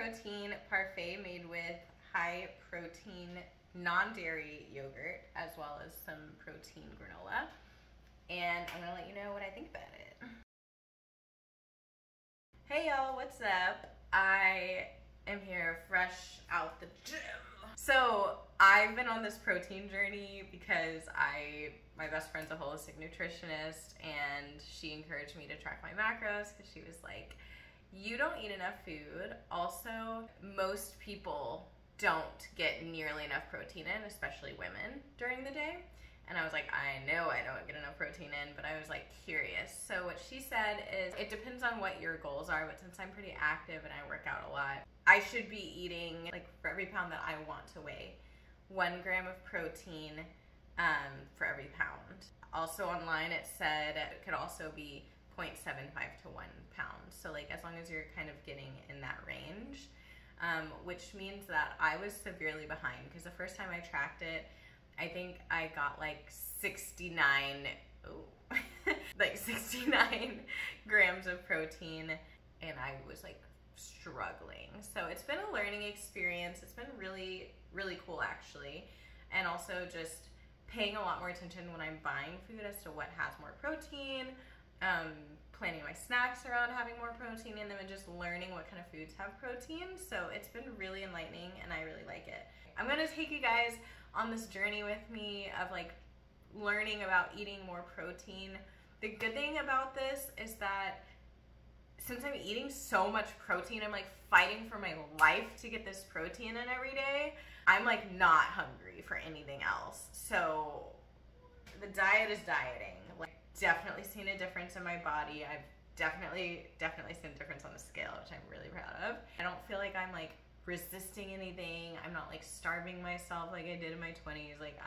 protein parfait made with high protein non-dairy yogurt as well as some protein granola. And I'm gonna let you know what I think about it. Hey y'all, what's up? I am here fresh out the gym. So I've been on this protein journey because my best friend's a holistic nutritionist, and she encouraged me to track my macros because she was like, you don't eat enough food. Also, most people don't get nearly enough protein in, especially women, during the day. And I was like, I know I don't get enough protein in, but I was like curious. So what she said is it depends on what your goals are, but since I'm pretty active and I work out a lot, I should be eating, like, for every pound that I want to weigh, 1 gram of protein for every pound. Also online it said it could also be 0.75 to 1 pound. So like as long as you're kind of getting in that range, which means that I was severely behind because the first time I tracked it, I think I got like 69 grams of protein, and I was like struggling. So it's been a learning experience. It's been really, really cool actually. And also just paying a lot more attention when I'm buying food as to what has more protein, planning my snacks around having more protein in them, and just learning what kind of foods have protein. So it's been really enlightening and I really like it. I'm gonna take you guys on this journey with me of like learning about eating more protein. The good thing about this is that since I'm eating so much protein, I'm like fighting for my life to get this protein in every day. I'm like not hungry for anything else. So the diet is dieting. Like definitely seen a difference in my body. I've definitely seen a difference on the scale, which I'm really proud of. I don't feel like I'm like resisting anything. I'm not like starving myself like I did in my 20s. Like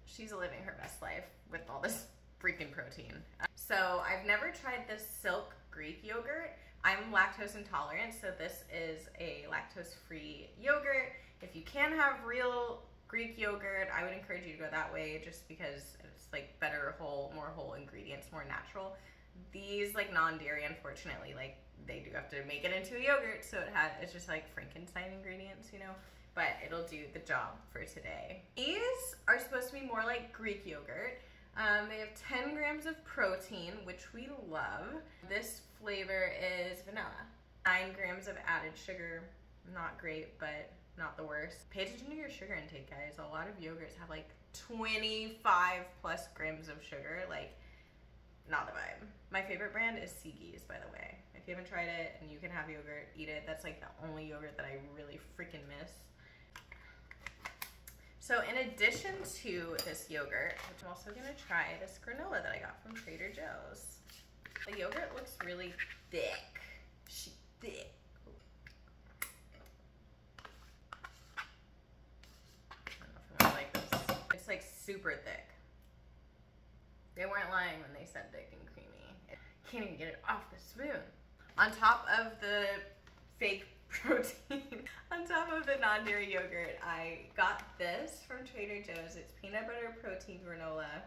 she's living her best life with all this freaking protein. So I've never tried this Silk Greek yogurt. I'm lactose intolerant, so this is a lactose-free yogurt. If you can have real Greek yogurt, I would encourage you to go that way just because it's like better more whole ingredients, more natural. These like non-dairy, unfortunately, like they do have to make it into a yogurt, so it's just like Frankenstein ingredients, you know, but it'll do the job for today. These are supposed to be more like Greek yogurt. They have 10 grams of protein, which we love. This flavor is vanilla. 9 grams of added sugar, not great, but not the worst. Pay attention to your sugar intake, guys. A lot of yogurts have like 25 plus grams of sugar, like not the vibe. My favorite brand is Seagys, by the way. If you haven't tried it and you can have yogurt, eat it. That's like the only yogurt that I really freaking miss. So in addition to this yogurt, I'm also gonna try this granola that I got from Trader Joe's. The yogurt looks really thick. She's thick. I don't know if I'm gonna like this. It's like super thick. They weren't lying when they said thick and creamy. Can't even get it off the spoon. On top of the fake protein, on top of the non-dairy yogurt, I got this from Trader Joe's. It's peanut butter protein granola.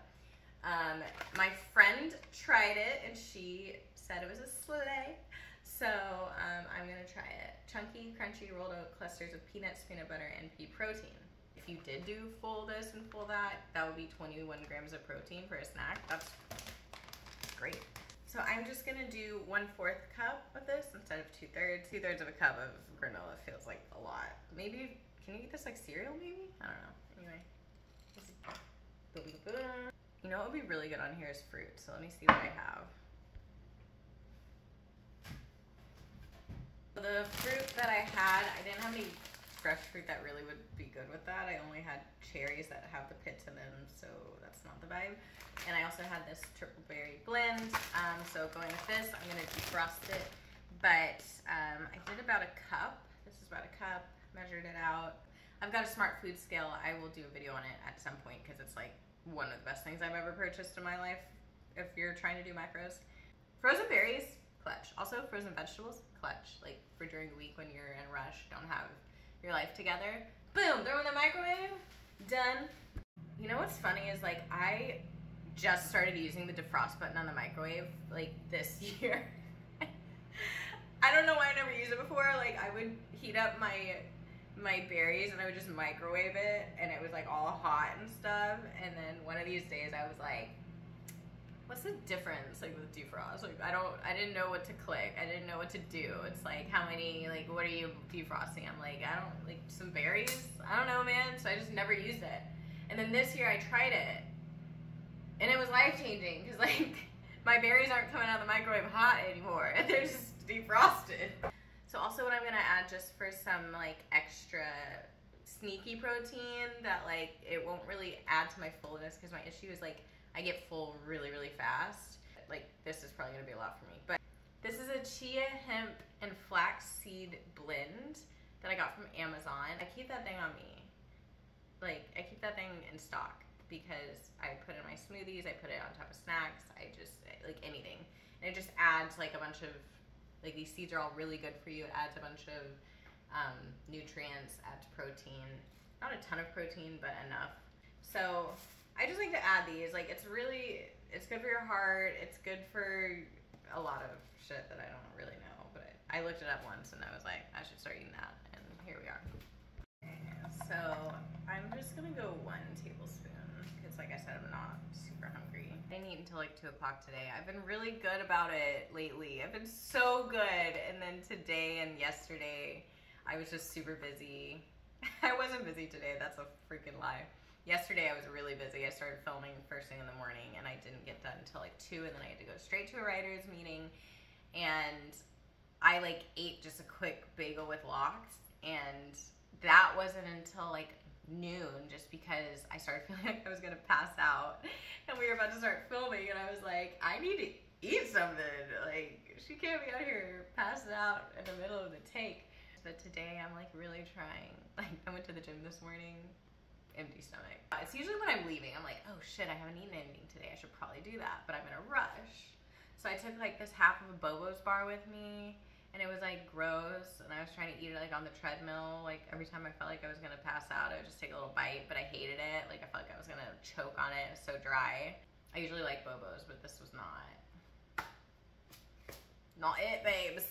My friend tried it and she said it was a slay. So I'm gonna try it. Chunky, crunchy, rolled oat clusters of peanuts, peanut butter, and pea protein. If you did do full this and full that, that would be 21 grams of protein for a snack. That's great. So I'm just gonna do 1/4 cup of this instead of 2/3. 2/3 of a cup of granola feels like a lot. Maybe, can you eat this like cereal maybe? I don't know. Anyway. You know what would be really good on here is fruit. So let me see what I have. The fruit that I had, I didn't have any fresh fruit that really would be good with that. I only had cherries that have the pits in them, so that's not the vibe. And I also had this triple berry blend. So going with this, I'm gonna defrost it. But I did about a cup. This is about a cup, measured it out. I've got a smart food scale. I will do a video on it at some point because it's like one of the best things I've ever purchased in my life if you're trying to do macros. Frozen berries, clutch. Also frozen vegetables, clutch. Like for during the week when you're in a rush, don't have your life together. Boom, throw in the microwave, done. You know what's funny is like I just started using the defrost button on the microwave like this year. I don't know why I never used it before. Like, I would heat up my berries and I would just microwave it, and it was like all hot and stuff. And then one of these days I was like, what's the difference like with defrost? Like, I didn't know what to click. I didn't know what to do. It's like, how many, like, what are you defrosting? I'm like, I don't, like, some berries? I don't know, man. So I just never used it. And then this year I tried it, and it was life-changing, because like, my berries aren't coming out of the microwave hot anymore. They're just defrosted. So also what I'm gonna add, just for some like extra sneaky protein that like it won't really add to my fullness, because my issue is like I get full really, really fast. Like, this is probably gonna be a lot for me. But this is a chia, hemp, and flax seed blend that I got from Amazon. I keep that thing on me. Like, I keep that thing in stock because I put it in my smoothies, I put it on top of snacks, I just, like, anything. And it just adds like a bunch of, like, these seeds are all really good for you. It adds a bunch of nutrients, adds protein. Not a ton of protein, but enough. So I just like to add these. Like, it's good for your heart. It's good for a lot of shit that I don't really know. But I looked it up once and I was like, I should start eating that. And here we are. So I'm just gonna go 1 tablespoon because, like I said, I'm not super hungry. I didn't eat until like 2 o'clock today. I've been really good about it lately. I've been so good. And then today and yesterday, I was just super busy. I wasn't busy today. That's a freaking lie. Yesterday I was really busy. I started filming first thing in the morning and I didn't get done until like 2, and then I had to go straight to a writer's meeting, and I like ate just a quick bagel with lox, and that wasn't until like noon, just because I started feeling like I was gonna pass out, and we were about to start filming, and I was like, I need to eat something. Like, she can't be out here passed out in the middle of the take. But today I'm like really trying. Like, I went to the gym this morning, empty stomach. It's usually when I'm leaving, I'm like, oh shit, I haven't eaten anything today. I should probably do that, but I'm in a rush. So I took like this half of a Bobo's bar with me, and it was like gross, and I was trying to eat it like on the treadmill. Like, every time I felt like I was gonna pass out, I would just take a little bite, but I hated it. Like, I felt like I was gonna choke on it. It was so dry. I usually like Bobo's, but this was not it, babes.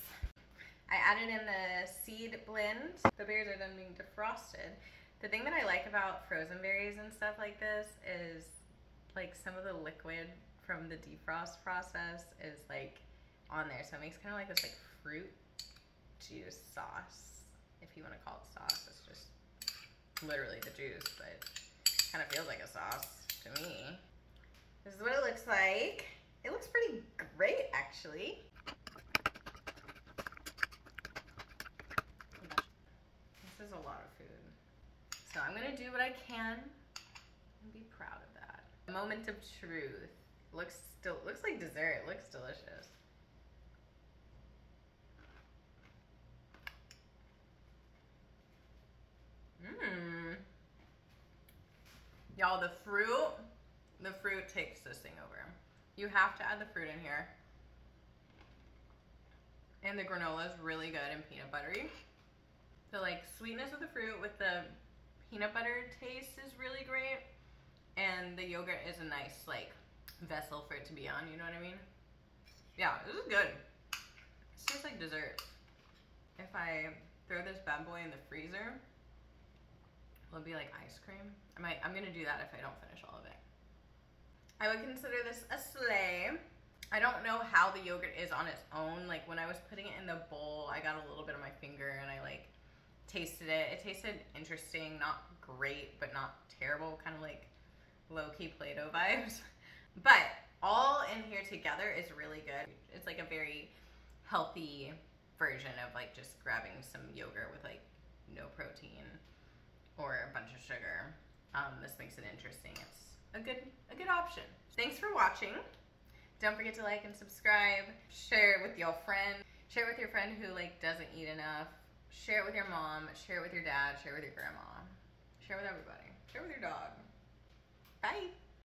I added in the seed blend. The berries are done being defrosted. The thing that I like about frozen berries and stuff like this is like some of the liquid from the defrost process is like on there. So it makes kind of like this like fruit juice sauce, if you want to call it sauce. It's just literally the juice, but kind of feels like a sauce to me. This is what it looks like. It looks pretty great, actually. This is a lot of food. So I'm gonna do what I can and be proud of that. Moment of truth. Looks like dessert. It looks delicious. Mmm. Y'all, the fruit takes this thing over. You have to add the fruit in here. And the granola is really good and peanut buttery. The like sweetness of the fruit with the peanut butter taste is really great. And the yogurt is a nice like vessel for it to be on, you know what I mean? Yeah, this is good. It tastes like dessert. If I throw this bad boy in the freezer, it'll be like ice cream. I'm gonna do that if I don't finish all of it. I would consider this a slay. I don't know how the yogurt is on its own. Like, when I was putting it in the bowl, I got a little bit on my finger and I like tasted it. It tasted interesting, not great, but not terrible, kind of like low-key Play-Doh vibes. But all in here together is really good. It's like a very healthy version of like just grabbing some yogurt with like no protein or a bunch of sugar. This makes it interesting. It's a good option. Thanks for watching. Don't forget to like and subscribe. Share it with your friend. Share it with your friend who like doesn't eat enough. Share it with your mom. Share it with your dad. Share it with your grandma. Share it with everybody. Share it with your dog. Bye.